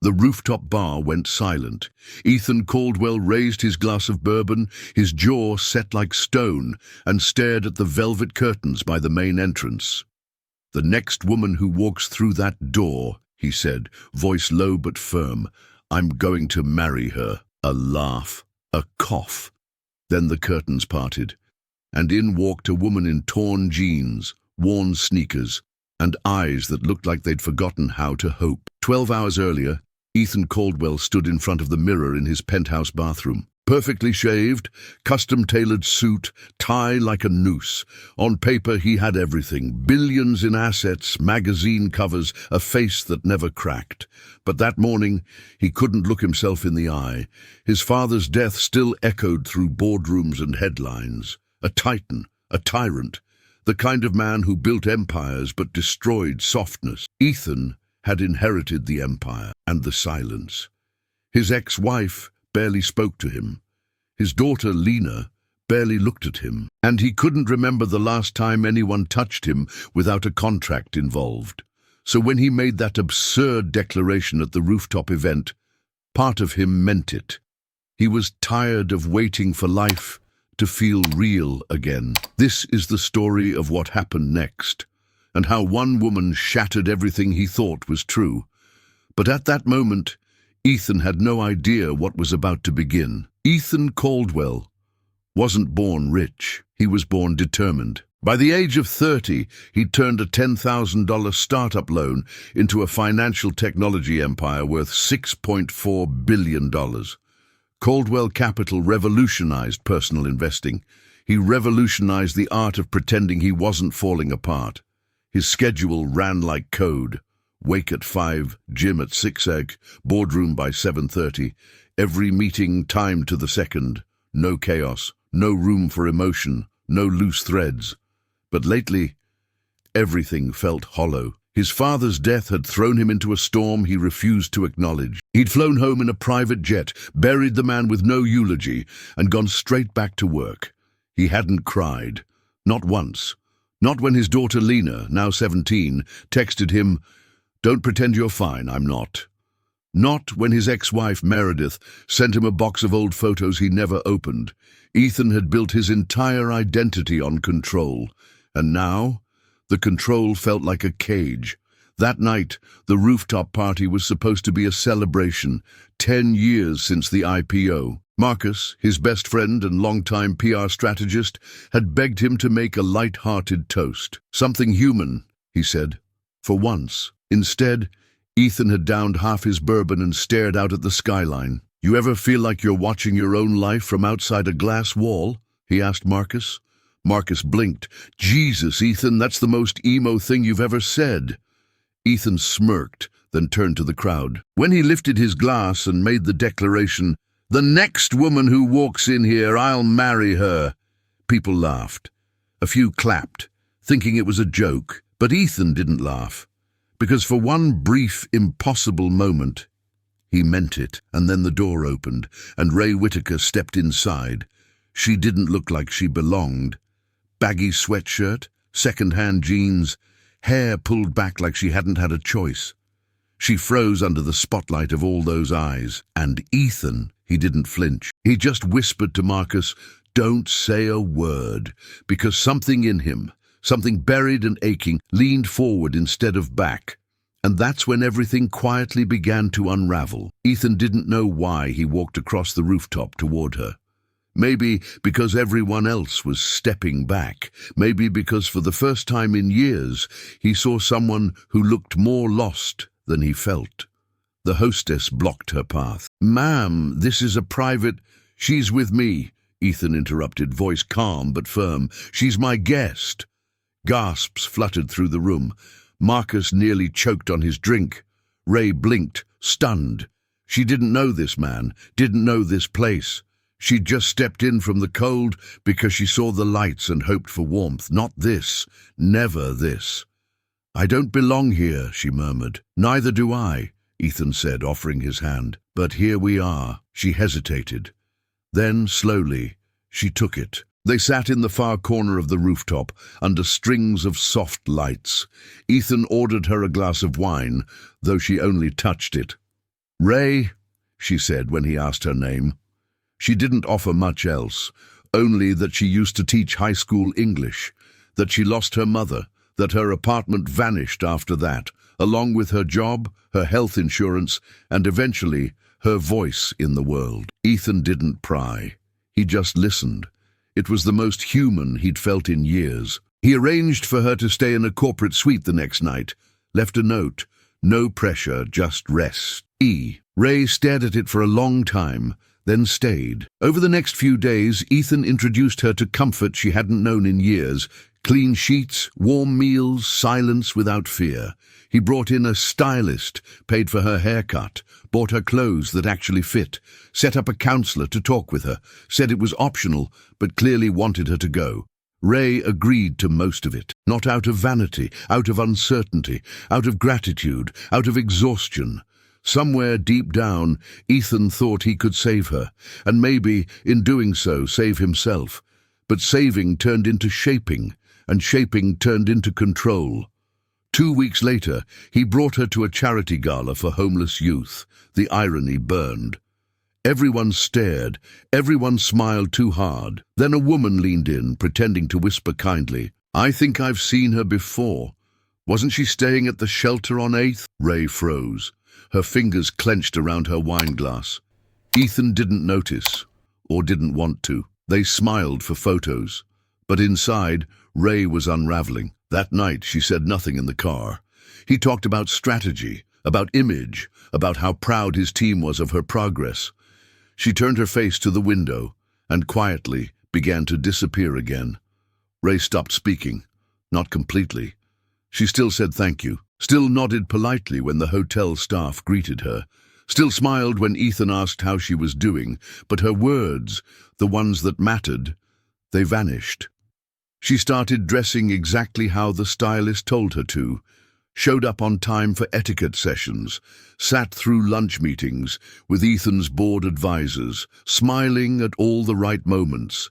The rooftop bar went silent. Ethan Caldwell raised his glass of bourbon, his jaw set like stone, and stared at the velvet curtains by the main entrance. "The next woman who walks through that door," he said, voice low but firm, "I'm going to marry her." A laugh, a cough. Then the curtains parted, and in walked a woman in torn jeans, worn sneakers, and eyes that looked like they'd forgotten how to hope. 12 hours earlier, Ethan Caldwell stood in front of the mirror in his penthouse bathroom. Perfectly shaved, custom-tailored suit, tie like a noose. On paper, he had everything. Billions in assets, magazine covers, a face that never cracked. But that morning, he couldn't look himself in the eye. His father's death still echoed through boardrooms and headlines. A titan, a tyrant, the kind of man who built empires but destroyed softness. Ethan had inherited the empire and the silence. His ex-wife barely spoke to him. His daughter, Lena, barely looked at him. And he couldn't remember the last time anyone touched him without a contract involved. So when he made that absurd declaration at the rooftop event, part of him meant it. He was tired of waiting for life to feel real again. This is the story of what happened next, and how one woman shattered everything he thought was true. But at that moment, Ethan had no idea what was about to begin. Ethan Caldwell wasn't born rich. He was born determined. By the age of 30, he'd turned a $10,000 startup loan into a financial technology empire worth $6.4 billion. Caldwell Capital revolutionized personal investing. He revolutionized the art of pretending he wasn't falling apart. His schedule ran like code. Wake at 5, gym at 6 egg, boardroom by 7:30. Every meeting timed to the second. No chaos, no room for emotion, no loose threads. But lately, everything felt hollow. His father's death had thrown him into a storm he refused to acknowledge. He'd flown home in a private jet, buried the man with no eulogy, and gone straight back to work. He hadn't cried. Not once. Not when his daughter Lena, now 17, texted him, "Don't pretend you're fine, I'm not." Not when his ex-wife Meredith sent him a box of old photos he never opened. Ethan had built his entire identity on control, and now the control felt like a cage. That night, the rooftop party was supposed to be a celebration, 10 years since the IPO. Marcus, his best friend and longtime PR strategist, had begged him to make a light-hearted toast. "Something human," he said, "for once." Instead, Ethan had downed half his bourbon and stared out at the skyline. "You ever feel like you're watching your own life from outside a glass wall?" he asked Marcus. Marcus blinked. "Jesus, Ethan, that's the most emo thing you've ever said." Ethan smirked, then turned to the crowd. When he lifted his glass and made the declaration, "The next woman who walks in here, I'll marry her," people laughed. A few clapped, thinking it was a joke, but Ethan didn't laugh. Because for one brief, impossible moment, he meant it. And then the door opened, and Ray Whitaker stepped inside. She didn't look like she belonged. Baggy sweatshirt, second-hand jeans, hair pulled back like she hadn't had a choice. She froze under the spotlight of all those eyes. And Ethan, he didn't flinch. He just whispered to Marcus, "Don't say a word," because something in him, something buried and aching, leaned forward instead of back. And that's when everything quietly began to unravel. Ethan didn't know why he walked across the rooftop toward her. Maybe because everyone else was stepping back. Maybe because for the first time in years, he saw someone who looked more lost than he felt. The hostess blocked her path. "Ma'am, this is a private—" "She's with me," Ethan interrupted, voice calm but firm. "She's my guest." Gasps fluttered through the room. Marcus nearly choked on his drink. Ray blinked, stunned. She didn't know this man, didn't know this place. She'd just stepped in from the cold because she saw the lights and hoped for warmth. Not this, never this. "I don't belong here," she murmured. "Neither do I," Ethan said, offering his hand. "But here we are." She hesitated. Then, slowly, she took it. They sat in the far corner of the rooftop, under strings of soft lights. Ethan ordered her a glass of wine, though she only touched it. "Ray," she said when he asked her name. She didn't offer much else, only that she used to teach high school English, that she lost her mother, that her apartment vanished after that, along with her job, her health insurance, and eventually her voice in the world. Ethan didn't pry. He just listened. It was the most human he'd felt in years. He arranged for her to stay in a corporate suite the next night, left a note. No pressure, just rest. Ray stared at it for a long time, then stayed. Over the next few days, Ethan introduced her to comfort she hadn't known in years. Clean sheets, warm meals, silence without fear. He brought in a stylist, paid for her haircut, bought her clothes that actually fit, set up a counselor to talk with her, said it was optional, but clearly wanted her to go. Ray agreed to most of it, not out of vanity, out of uncertainty, out of gratitude, out of exhaustion. Somewhere deep down, Ethan thought he could save her, and maybe, in doing so, save himself. But saving turned into shaping, and shaping turned into control. 2 weeks later, he brought her to a charity gala for homeless youth. The irony burned. Everyone stared, everyone smiled too hard. Then a woman leaned in, pretending to whisper kindly, "I think I've seen her before. Wasn't she staying at the shelter on 8th? Ray froze. Her fingers clenched around her wine glass. Ethan didn't notice, or didn't want to. They smiled for photos. But inside, Ray was unraveling. That night, she said nothing in the car. He talked about strategy, about image, about how proud his team was of her progress. She turned her face to the window and quietly began to disappear again. Ray stopped speaking, not completely. She still said thank you, still nodded politely when the hotel staff greeted her, still smiled when Ethan asked how she was doing, but her words, the ones that mattered, they vanished. She started dressing exactly how the stylist told her to, showed up on time for etiquette sessions, sat through lunch meetings with Ethan's board advisors, smiling at all the right moments.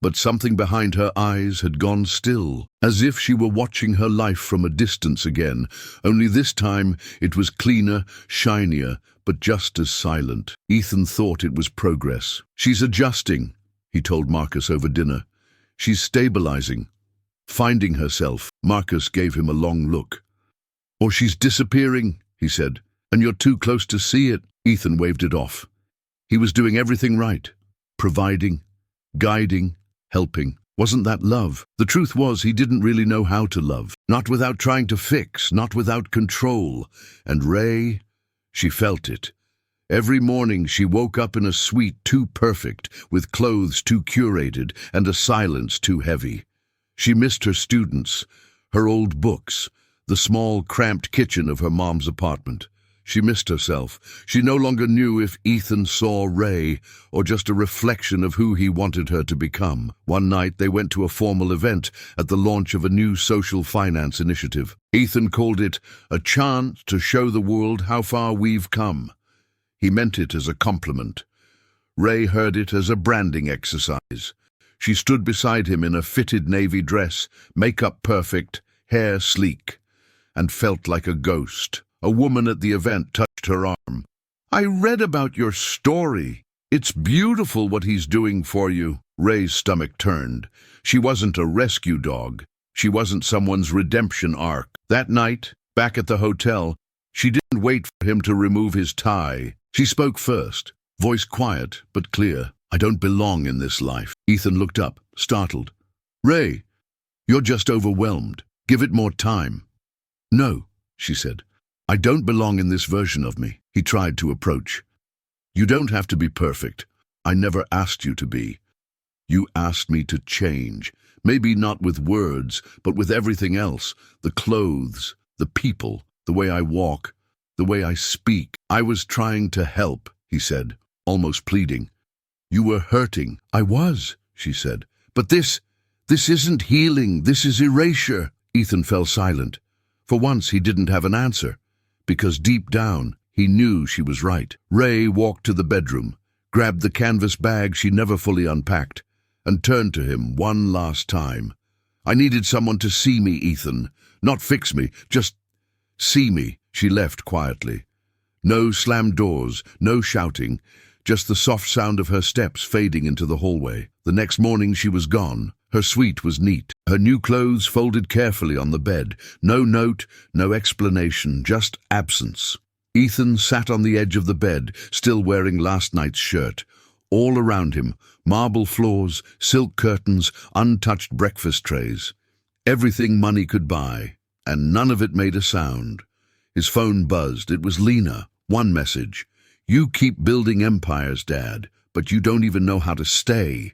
But something behind her eyes had gone still, as if she were watching her life from a distance again, only this time it was cleaner, shinier, but just as silent. Ethan thought it was progress. "She's adjusting," he told Marcus over dinner. "She's stabilizing, finding herself." Marcus gave him a long look. "Or she's disappearing," he said, "and you're too close to see it." Ethan waved it off. He was doing everything right, providing, guiding, helping. Wasn't that love? The truth was he didn't really know how to love, not without trying to fix, not without control. And Ray, she felt it. Every morning she woke up in a suite too perfect, with clothes too curated, and a silence too heavy. She missed her students, her old books, the small, cramped kitchen of her mom's apartment. She missed herself. She no longer knew if Ethan saw Ray or just a reflection of who he wanted her to become. One night they went to a formal event at the launch of a new social finance initiative. Ethan called it a chance to show the world how far we've come. He meant it as a compliment. Ray heard it as a branding exercise. She stood beside him in a fitted navy dress, makeup perfect, hair sleek, and felt like a ghost. A woman at the event touched her arm. "I read about your story. It's beautiful what he's doing for you." Ray's stomach turned. She wasn't a rescue dog. She wasn't someone's redemption arc. That night, back at the hotel, she didn't wait for him to remove his tie. She spoke first, voice quiet but clear. "I don't belong in this life." Ethan looked up, startled. "Ray, you're just overwhelmed. Give it more time." "No," she said. "I don't belong in this version of me." He tried to approach. "You don't have to be perfect. I never asked you to be. You asked me to change. Maybe not with words, but with everything else. The clothes, the people, the way I walk, the way I speak. I was trying to help," he said, almost pleading. "You were hurting." "I was," she said. "But this isn't healing. This is erasure." Ethan fell silent. For once he didn't have an answer, because deep down he knew she was right. Ray walked to the bedroom, grabbed the canvas bag she never fully unpacked, and turned to him one last time. "I needed someone to see me, Ethan. Not fix me, just see me." She left quietly. No slammed doors, no shouting, just the soft sound of her steps fading into the hallway. The next morning she was gone. Her suite was neat, her new clothes folded carefully on the bed. No note, no explanation, just absence. Ethan sat on the edge of the bed, still wearing last night's shirt. All around him, marble floors, silk curtains, untouched breakfast trays. Everything money could buy, and none of it made a sound. His phone buzzed. It was Lena. One message. "You keep building empires, Dad, but you don't even know how to stay.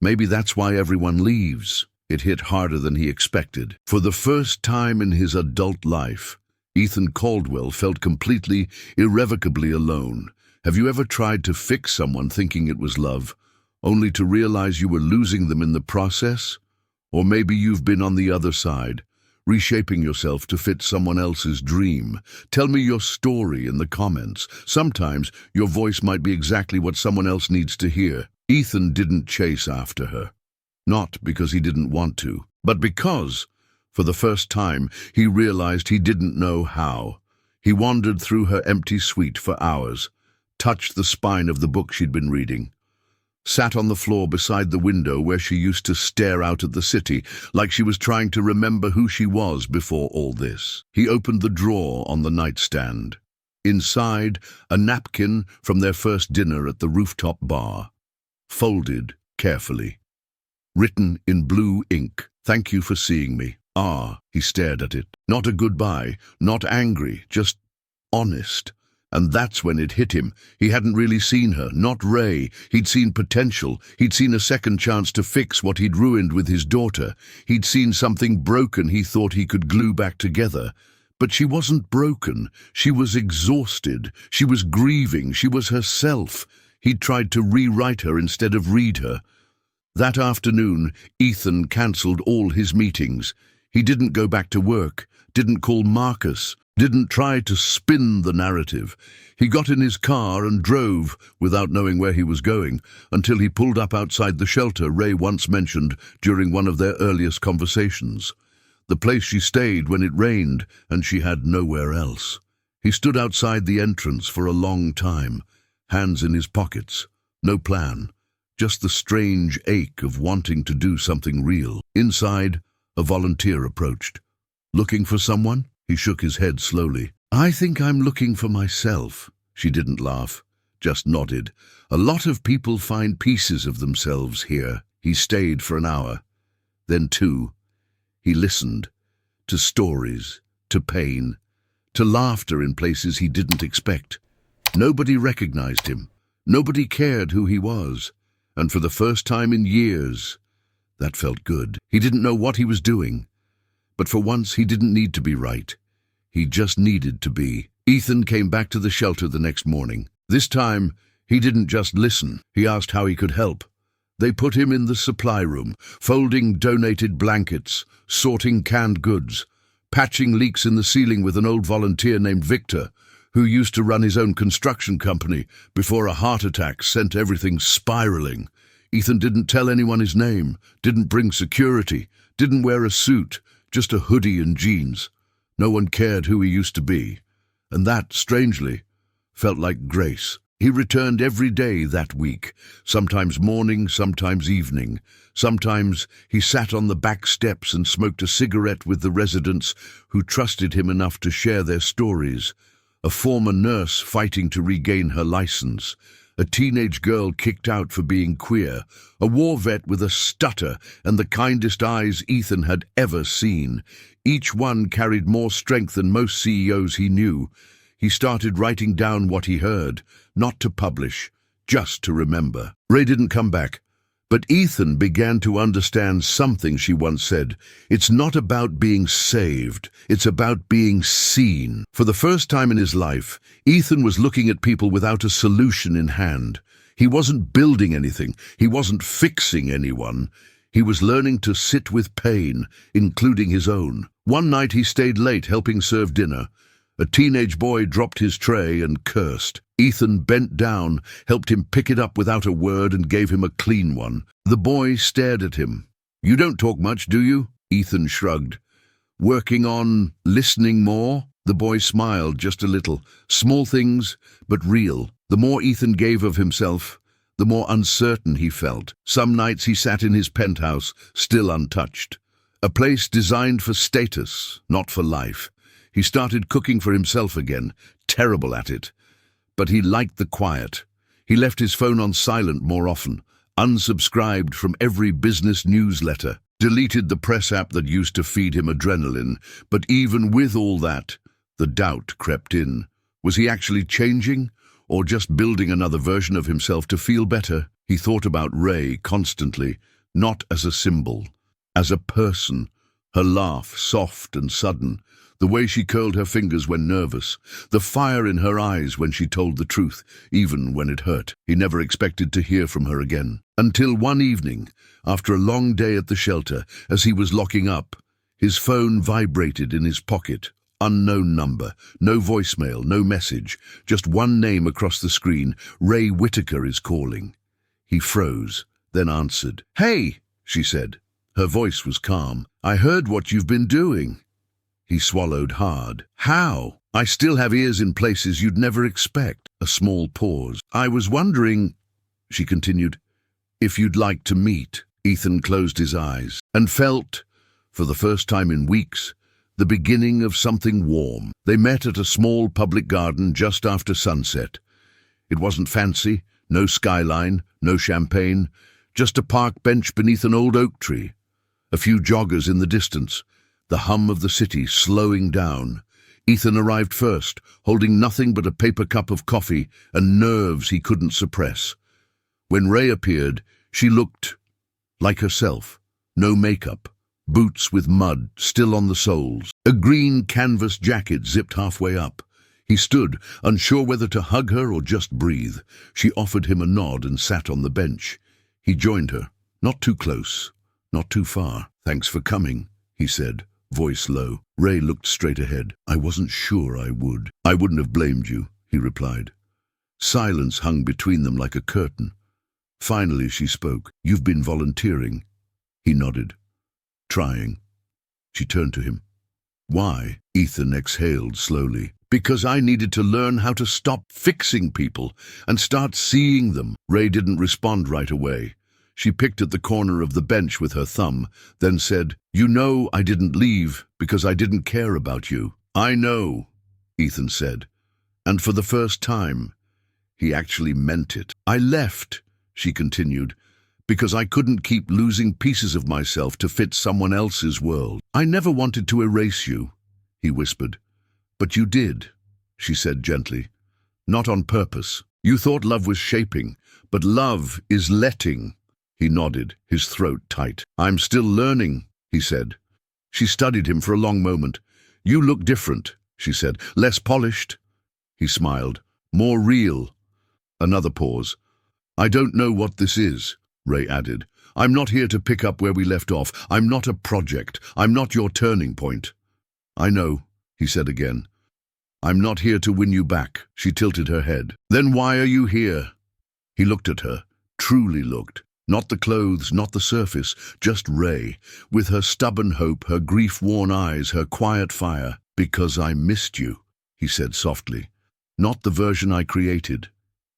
Maybe that's why everyone leaves." It hit harder than he expected. For the first time in his adult life, Ethan Caldwell felt completely, irrevocably alone. Have you ever tried to fix someone thinking it was love, only to realize you were losing them in the process? Or maybe you've been on the other side, reshaping yourself to fit someone else's dream. Tell me your story in the comments. Sometimes your voice might be exactly what someone else needs to hear. Ethan didn't chase after her. Not because he didn't want to, but because, for the first time, he realized he didn't know how. He wandered through her empty suite for hours, touched the spine of the book she'd been reading, sat on the floor beside the window where she used to stare out at the city, like she was trying to remember who she was before all this. He opened the drawer on the nightstand. Inside, a napkin from their first dinner at the rooftop bar, folded carefully. Written in blue ink, "Thank you for seeing me." He stared at it. Not a goodbye, not angry, just honest. And that's when it hit him. He hadn't really seen her, not Ray. He'd seen potential. He'd seen a second chance to fix what he'd ruined with his daughter. He'd seen something broken he thought he could glue back together. But she wasn't broken. She was exhausted. She was grieving. She was herself. He'd tried to rewrite her instead of read her. That afternoon, Ethan cancelled all his meetings. He didn't go back to work, didn't call Marcus, didn't try to spin the narrative. He got in his car and drove, without knowing where he was going, until he pulled up outside the shelter Ray once mentioned during one of their earliest conversations. The place she stayed when it rained, and she had nowhere else. He stood outside the entrance for a long time, hands in his pockets, no plan, just the strange ache of wanting to do something real. Inside, a volunteer approached. "Looking for someone?" He shook his head slowly. "I think I'm looking for myself." She didn't laugh, just nodded. "A lot of people find pieces of themselves here." He stayed for an hour, then 2. He listened to stories, to pain, to laughter in places he didn't expect. Nobody recognized him. Nobody cared who he was. And for the first time in years, that felt good. He didn't know what he was doing, but for once he didn't need to be right. He just needed to be. Ethan came back to the shelter the next morning. This time, he didn't just listen. He asked how he could help. They put him in the supply room, folding donated blankets, sorting canned goods, patching leaks in the ceiling with an old volunteer named Victor, who used to run his own construction company before a heart attack sent everything spiraling. Ethan didn't tell anyone his name, didn't bring security, didn't wear a suit, just a hoodie and jeans. No one cared who he used to be. And that, strangely, felt like grace. He returned every day that week, sometimes morning, sometimes evening. Sometimes he sat on the back steps and smoked a cigarette with the residents who trusted him enough to share their stories. A former nurse fighting to regain her license, a teenage girl kicked out for being queer, a war vet with a stutter and the kindest eyes Ethan had ever seen. Each one carried more strength than most CEOs he knew. He started writing down what he heard, not to publish, just to remember. Ray didn't come back, but Ethan began to understand something she once said. It's not about being saved, it's about being seen. For the first time in his life, Ethan was looking at people without a solution in hand. He wasn't building anything, he wasn't fixing anyone. He was learning to sit with pain, including his own. One night he stayed late helping serve dinner. A teenage boy dropped his tray and cursed. Ethan bent down, helped him pick it up without a word and gave him a clean one. The boy stared at him. "You don't talk much, do you?" Ethan shrugged. "Working on listening more?" The boy smiled just a little. Small things, but real. The more Ethan gave of himself, the more uncertain he felt. Some nights he sat in his penthouse, still untouched. A place designed for status, not for life. He started cooking for himself again, terrible at it. But he liked the quiet. He left his phone on silent more often, unsubscribed from every business newsletter, deleted the press app that used to feed him adrenaline. But even with all that, the doubt crept in. Was he actually changing, or just building another version of himself to feel better? He thought about Ray constantly, not as a symbol, as a person. Her laugh, soft and sudden, the way she curled her fingers when nervous, the fire in her eyes when she told the truth, even when it hurt. He never expected to hear from her again. Until one evening, after a long day at the shelter, as he was locking up, his phone vibrated in his pocket. Unknown number, no voicemail, no message, just one name across the screen. Ray Whitaker is calling. He froze, then answered. "Hey," she said. Her voice was calm. "I heard what you've been doing." He swallowed hard. "How?" "I still have ears in places you'd never expect." A small pause. "I was wondering," she continued, "if you'd like to meet." Ethan closed his eyes and felt, for the first time in weeks, the beginning of something warm. They met at a small public garden just after sunset. It wasn't fancy, no skyline, no champagne, just a park bench beneath an old oak tree. A few joggers in the distance, the hum of the city slowing down. Ethan arrived first, holding nothing but a paper cup of coffee and nerves he couldn't suppress. When Ray appeared, she looked like herself. No makeup. Boots with mud still on the soles, a green canvas jacket zipped halfway up. He stood, unsure whether to hug her or just breathe. She offered him a nod and sat on the bench. He joined her, not too close, not too far. "Thanks for coming," he said, voice low. Ray looked straight ahead. "I wasn't sure I would." "I wouldn't have blamed you," he replied. Silence hung between them like a curtain. Finally she spoke. "You've been volunteering." He nodded. "Trying." She turned to him. "Why?" Ethan exhaled slowly. "Because I needed to learn how to stop fixing people and start seeing them." Ray didn't respond right away. She picked at the corner of the bench with her thumb, then said, "You know I didn't leave because I didn't care about you." "I know," Ethan said. And for the first time, he actually meant it. "I left," she continued, "because I couldn't keep losing pieces of myself to fit someone else's world." "I never wanted to erase you," he whispered. "But you did," she said gently. "Not on purpose. You thought love was shaping, but love is letting." He nodded, his throat tight. "I'm still learning," he said. She studied him for a long moment. "You look different," she said. "Less polished." He smiled. "More real." Another pause. "I don't know what this is," Ray added. "I'm not here to pick up where we left off. I'm not a project. I'm not your turning point." "I know," he said again. "I'm not here to win you back." She tilted her head. "Then why are you here?" He looked at her, truly looked. Not the clothes, not the surface, just Ray, with her stubborn hope, her grief-worn eyes, her quiet fire. "Because I missed you," he said softly. "Not the version I created.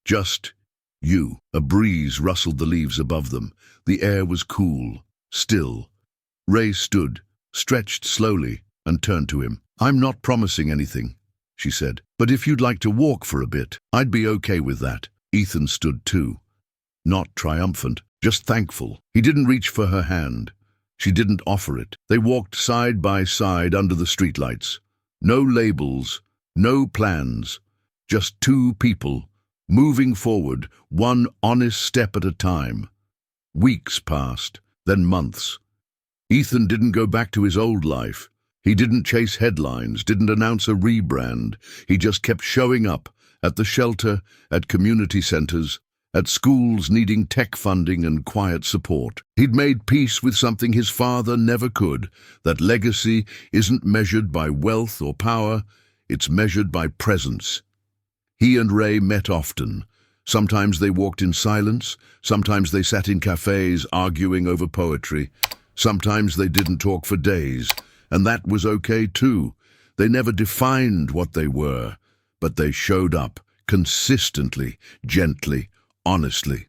Just you." A breeze rustled the leaves above them. The air was cool, still. Ray stood, stretched slowly, and turned to him. "I'm not promising anything," she said. "But if you'd like to walk for a bit, I'd be okay with that." Ethan stood too. Not triumphant, just thankful. He didn't reach for her hand. She didn't offer it. They walked side by side under the streetlights. No labels, no plans, just two people, moving forward, one honest step at a time. Weeks passed, then months. Ethan didn't go back to his old life. He didn't chase headlines, didn't announce a rebrand. He just kept showing up, at the shelter, at community centers, at schools needing tech funding and quiet support. He'd made peace with something his father never could, that legacy isn't measured by wealth or power, it's measured by presence. He and Ray met often. Sometimes they walked in silence, sometimes they sat in cafes arguing over poetry. Sometimes they didn't talk for days, and that was okay too. They never defined what they were, but they showed up consistently, gently, honestly.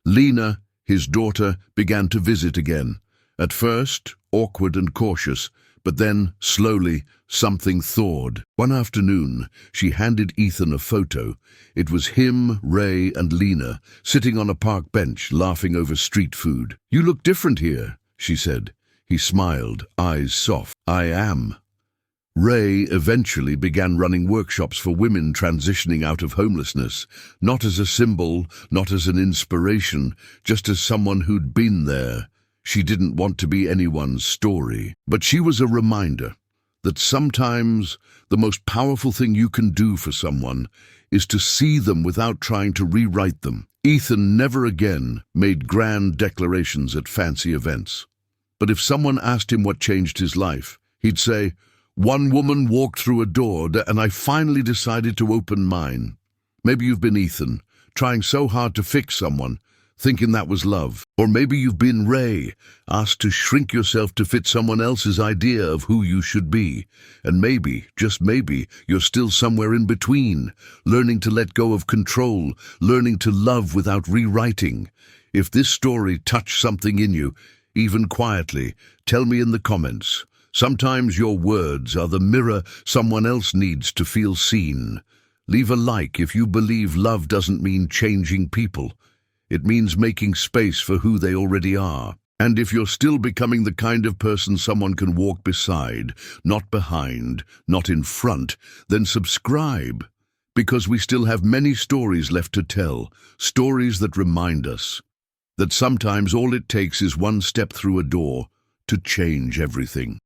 Lena, his daughter, began to visit again. At first, awkward and cautious, but then, slowly, something thawed. One afternoon, she handed Ethan a photo. It was him, Ray, and Lena, sitting on a park bench, laughing over street food. "You look different here," she said. He smiled, eyes soft. "I am." Ray eventually began running workshops for women transitioning out of homelessness, not as a symbol, not as an inspiration, just as someone who'd been there. She didn't want to be anyone's story, but she was a reminder that sometimes the most powerful thing you can do for someone is to see them without trying to rewrite them. Ethan never again made grand declarations at fancy events. But if someone asked him what changed his life, he'd say, "One woman walked through a door and I finally decided to open mine." Maybe you've been Ethan, trying so hard to fix someone, thinking that was love. Or maybe you've been Ray, asked to shrink yourself to fit someone else's idea of who you should be. And maybe, just maybe, you're still somewhere in between, learning to let go of control, learning to love without rewriting. If this story touched something in you, even quietly, tell me in the comments. Sometimes your words are the mirror someone else needs to feel seen. Leave a like if you believe love doesn't mean changing people. It means making space for who they already are. And if you're still becoming the kind of person someone can walk beside, not behind, not in front, then subscribe. Because we still have many stories left to tell, stories that remind us that sometimes all it takes is one step through a door to change everything.